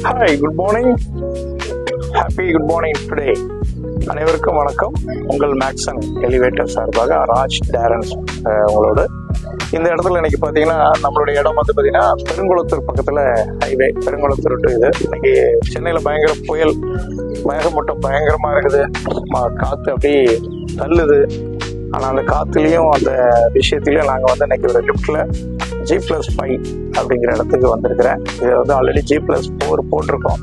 Hi, good morning. Happy good morning today. அனைவருக்கும் வணக்கம். உங்கள் மேக்ஸன் எலிவேட்டர் சார்பாக ராஜ் டேரன்ஸ் உங்களோட இந்த இடத்துல இன்னைக்கு பார்த்தீங்கன்னா நம்மளுடைய இடம் வந்து பார்த்தீங்கன்னா பெருங்குளத்தூர் பக்கத்தில் ஹைவே பெருங்குளத்தூர் டு இது. இன்னைக்கு சென்னையில் பயங்கர புயல், மேகமூட்டம் பயங்கரமாக இருக்குது, காற்று அப்படியே தள்ளுது. ஆனால் அந்த காற்றுலேயும் அந்த விஷயத்துலையும் நாங்கள் வந்து இன்னைக்கு ஒரு லிஃப்டில் G+5 அப்படிங்கிற இடத்துக்கு வந்திருக்கிறேன். இதை வந்து ஆல்ரெடி G+4 போட்டிருக்கோம்.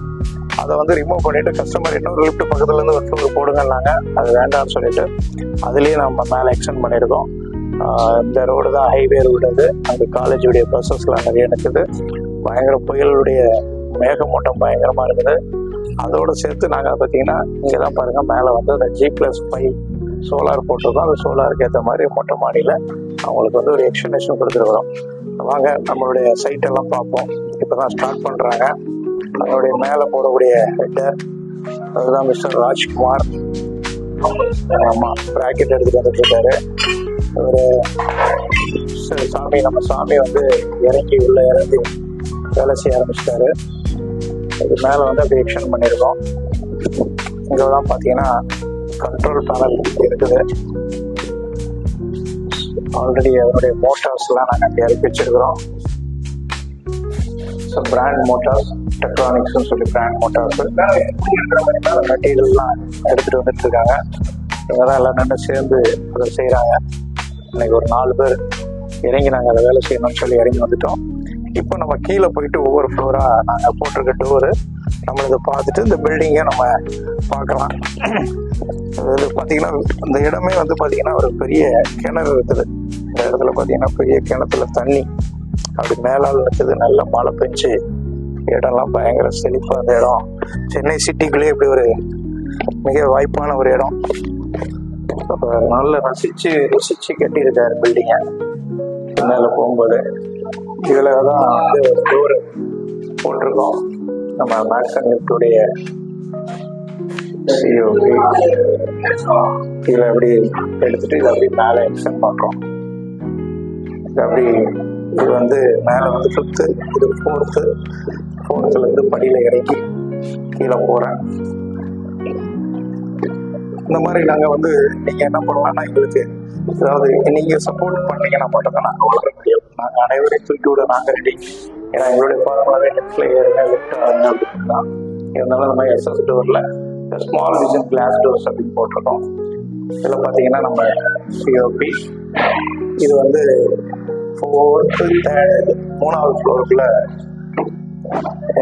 அதை வந்து ரிமூவ் பண்ணிட்டு கஸ்டமர் இன்னொரு லிஃப்ட் பக்கத்துலேருந்து ஒரு ஃப்ளோர் போடுங்கன்னாங்க. அது வேண்டாம்னு சொல்லிட்டு அதுலேயே நம்ம மேலே எக்ஸ்டெண்ட் பண்ணியிருக்கோம். இந்த ரோடு தான் ஹைவே ரோடு. அது அங்கே காலேஜுடைய ப்ரொசஸ்லாம் நிறைய இருக்குது. பயங்கர புயலுடைய மேகமூட்டம் பயங்கரமாக இருக்குது. அதோடு சேர்த்து நாங்கள் பார்த்தீங்கன்னா இங்கே தான் பாருங்கள், மேலே வந்து அந்த G+5 சோலார் போட்டிருக்கோம். அந்த சோலாருக்கு ஏற்ற மாதிரி மொட்டை மாடியில் அவங்களுக்கு வந்து ஒரு எக்ஸ்டென்ஷன் கொடுத்துருக்குறோம். வாங்க நம்மளுடைய சைட்டெல்லாம் பார்ப்போம். இப்போ தான் ஸ்டார்ட் பண்ணுறாங்க. அதனுடைய மேலே போடக்கூடிய ஹெட்டர் அதுதான் மிஸ்டர் ராஜ்குமார். ஆமாம், ப்ராக்கெட் எடுத்துகிட்டு வந்துட்டு இருக்காரு. ஒரு சாமி, நம்ம சாமி வந்து இறங்கி உள்ளே இறங்கி வேலை செய்ய ஆரம்பிச்சிட்டாரு. இது மேலே வந்து அப்படி எக்ஸ்டெண்ட் பண்ணியிருக்கோம். இங்கெல்லாம் பார்த்தீங்கன்னா கண்ட்ரோல் பேனல் இருக்குது. ஆல்ரெடி அதனுடைய மோட்டார்ஸ்லாம் நாங்கள் அங்கே இறக்கி வச்சிருக்கிறோம். ஸோ பிராண்ட் மோட்டார்ஸ், டெக்ட்ரானிக்ஸ்ன்னு சொல்லி பிராண்ட் மோட்டார்ஸ் மெட்டீரியல்லாம் எடுத்துகிட்டு வந்துட்டு இருக்காங்க. இவங்க தான் எல்லாம் நின்று சேர்ந்து அதை செய்கிறாங்க. இன்னைக்கு ஒரு 4 பேர் இறங்கி நாங்கள் அதை வேலை செய்யணும்னு சொல்லி இறங்கி வந்துட்டோம். இப்போ நம்ம கீழே போயிட்டு ஒவ்வொரு ஃப்ளோராக நாங்கள் போட்டிருக்க டோரு நம்மளதை பார்த்துட்டு இந்த பில்டிங்கை நம்ம பார்க்கலாம். இது பார்த்தீங்கன்னா இந்த இடமே வந்து பார்த்தீங்கன்னா ஒரு பெரிய கிணறு இருக்குது. இந்த இடத்துல பார்த்தீங்கன்னா பெரிய கிணத்துல தண்ணி அப்படி மேலால் இருக்குது. நல்ல மழை பெஞ்சு இடம்லாம் பயங்கர செழிப்பாக அந்த இடம். சென்னை சிட்டிக்குள்ளேயே இப்படி ஒரு மிக வாய்ப்பான ஒரு இடம். நல்ல ரசிச்சு கட்டியிருக்காரு பில்டிங்கை. மேலே போகும்போது இதில் தான் வந்து ஒரு டோர் போட்டிருக்கோம். நம்ம மேக்ஸன் லிஃப்டுடைய சிஓபி இதில் அப்படி எடுத்துட்டு இதை அப்படி மேலே எக்ஸ்டெண்ட் பண்ணுறோம். இது அப்படி இது வந்து மேலே வந்து 5th, இது 4th படியில் இறங்கி கீழே போகிறேன். இந்த மாதிரி நாங்கள் வந்து நீங்கள் என்ன பண்ணலாம்னா எங்களுக்கு அதாவது நீங்கள் சப்போர்ட் பண்ணீங்கன்னா மட்டும்தான் நாங்கள் வளர முடியும். நாங்கள் அனைவரையும் தூக்கி விட நாங்கள் ரெடி. ஏன்னா எங்களுடைய ஃபார்முலாவே லெஃப்டில் ஏறுங்க, லெஃப்ட் ஆகுங்க அப்படின்னு தான். இருந்தாலும் நம்ம SS டோரில் ஸ்மால் விஜன் கிளாஸ் டோர்ஸ் அப்படின்னு போட்டிருக்கோம். இதில் பார்த்தீங்கன்னா நம்ம சிஓபி இது வந்து 4th, 3வது ஃப்ளோருக்குள்ள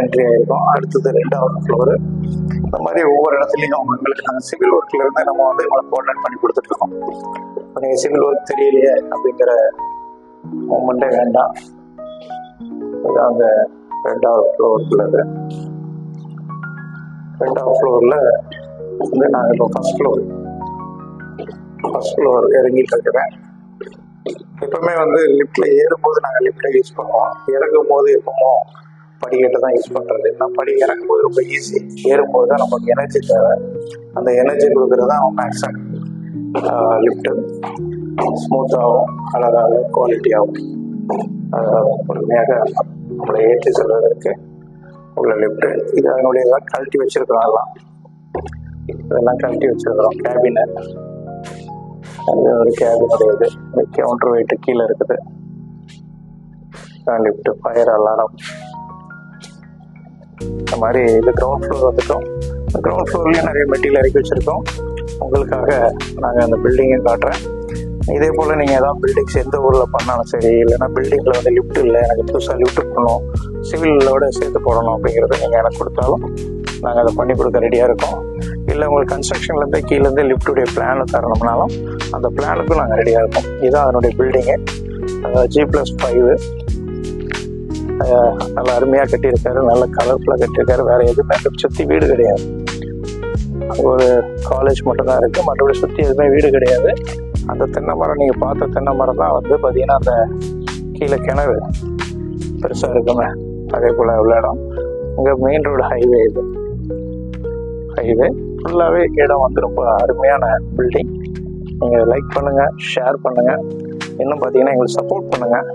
என்ட்ரி ஆகிருக்கும். அடுத்தது 2வது ஃப்ளோரு. இந்த மாதிரி ஒவ்வொரு இடத்துலையும் உங்களுக்கு நாங்கள் சிவில் ஒர்க்கில் இருந்து நம்ம வந்து இவங்களை கோஆர்டினேட் பண்ணி கொடுத்துட்ருக்கோம். இப்போ நீங்கள் சிவில் ஒர்க் தெரியலையே அப்படிங்கிற மூமெண்ட்டே வேண்டாம். இதுதான் அந்த 2வது ஃப்ளோருக்குள்ளது. 2வது ஃப்ளோரில் வந்து நாங்கள் இப்போ ஃபர்ஸ்ட் ஃப்ளோர் இறங்கிட்டு இருக்கிறேன். எப்பவுமே வந்து லிஃப்டில் ஏறும்போது நாங்கள் லிஃப்டில் யூஸ் பண்ணுவோம். இறங்கும் போது எப்பவுமோ படிக்கட்டை தான் யூஸ் பண்ணுறது. ஏன்னா படி இறங்கும் போது ரொம்ப ஈஸி, ஏறும்போது தான் நமக்கு எனர்ஜி தேவை. அந்த எனர்ஜி கொடுக்குறது தான் மேக்ஸன் லிஃப்ட்டு ஸ்மூத்தாகவும் அழகாக குவாலிட்டியாகவும் பொறுமையாக நம்மளை ஏற்றி செல்வதற்கு உள்ள லிஃப்ட்டு. இது அதனுடைய கழட்டி வச்சிருக்கிறோம். இதெல்லாம் கழட்டி வச்சிருக்கிறோம். கேபினை அது ஒரு கேபினுடையது. கவுண்டர் வெயிட்டு கீழே இருக்குது. லிஃப்ட்டு, ஃபயர் அலாரம், இந்த மாதிரி இது கிரவுண்ட் ஃப்ளோர் வந்துட்டோம். கிரவுண்ட் ஃப்ளோர்லேயும் நிறைய மெட்டீரியல் இறக்கி வச்சுருக்கோம். உங்களுக்காக நாங்கள் அந்த பில்டிங்கை காட்டுறேன். இதே போல் நீங்கள் ஏதாவது பில்டிங்ஸ் எந்த ஊரில் பண்ணாலும் சரி, இல்லைன்னா பில்டிங்கில் வந்து லிஃப்ட் இல்லை, எனக்கு புதுசாக லிஃப்ட் பண்ணணும், சிவிலோட சேர்த்து போடணும் அப்படிங்கிறத நீங்கள் எனக்கு கொடுத்தாலும் நாங்கள் அதை பண்ணி கொடுக்க ரெடியாக இருக்கோம். இல்லை உங்களுக்கு கன்ஸ்ட்ரக்ஷன்லேருந்து கீழேருந்து லிஃப்ட்டுடைய பிளானை தரணும்னாலும் அந்த பிளானுக்கும் நாங்கள் ரெடியாக இருக்கோம். இதுதான் அதனுடைய பில்டிங்கு. G+5 நல்லா அருமையாக கட்டியிருக்காரு. நல்ல கலர்ஃபுல்லாக கட்டியிருக்காரு. வேறு எதுவுமே சுற்றி வீடு கிடையாது. ஒரு காலேஜ் மட்டும்தான் இருக்குது. மற்றபடி சுற்றி எதுவுமே வீடு கிடையாது. அந்த தென்னை மரம், நீங்கள் பார்த்த தென்னை மரம் தான் வந்து பார்த்தீங்கன்னா அந்த கீழே கிணறு பெருசாக இருக்குமே, அதே போல் உள்ள இடம். இங்கே மெயின் ரோடு ஹைவே. இது ஹைவே ஃபுல்லாகவே இடம் வந்து ரொம்ப அருமையான பில்டிங். நீங்கள் லைக் பண்ணுங்கள், ஷேர் பண்ணுங்கள், இன்னும் பார்த்தீங்கன்னா எங்களுக்கு சப்போர்ட் பண்ணுங்கள்.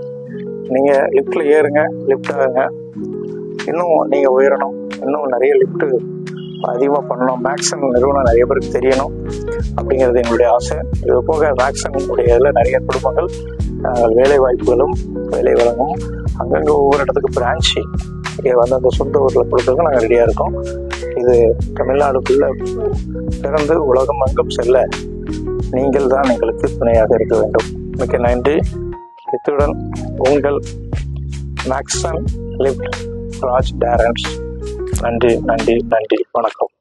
நீங்கள் லிஃப்டில் ஏறுங்க, லிஃப்ட் ஆகுங்க. இன்னும் நீங்கள் உயரணும், இன்னும் நிறைய லிஃப்ட் அதிகமாக பண்ணணும். மேக்ஸன் நிறுவனம் நிறைய பேருக்கு தெரியணும் அப்படிங்கிறது என்னுடைய ஆசை. இது போக மேக்ஸன் உடைய இதில் நிறைய குடும்பங்கள் வேலை வாய்ப்புகளும் வேலை வழங்கும். அங்கங்கே ஒவ்வொரு இடத்துக்கு பிரான்ச்சு இங்கே வந்து அந்த சொந்த ஊரில் கொடுக்கறதுக்கு நாங்கள் ரெடியாக இருக்கோம். இது தமிழ்நாடுக்குள்ளே பிறந்து உலகம் அங்கும் செல்ல நீங்கள் தான் எங்களுக்கு துணையாக இருக்க வேண்டும். மிக்க நன்றி. இத்துடன் உங்கள் மேக்ஸன் லிஃப்ட் ராஜ் டாரன்ஸ். நன்றி நன்றி நன்றி. வணக்கம்.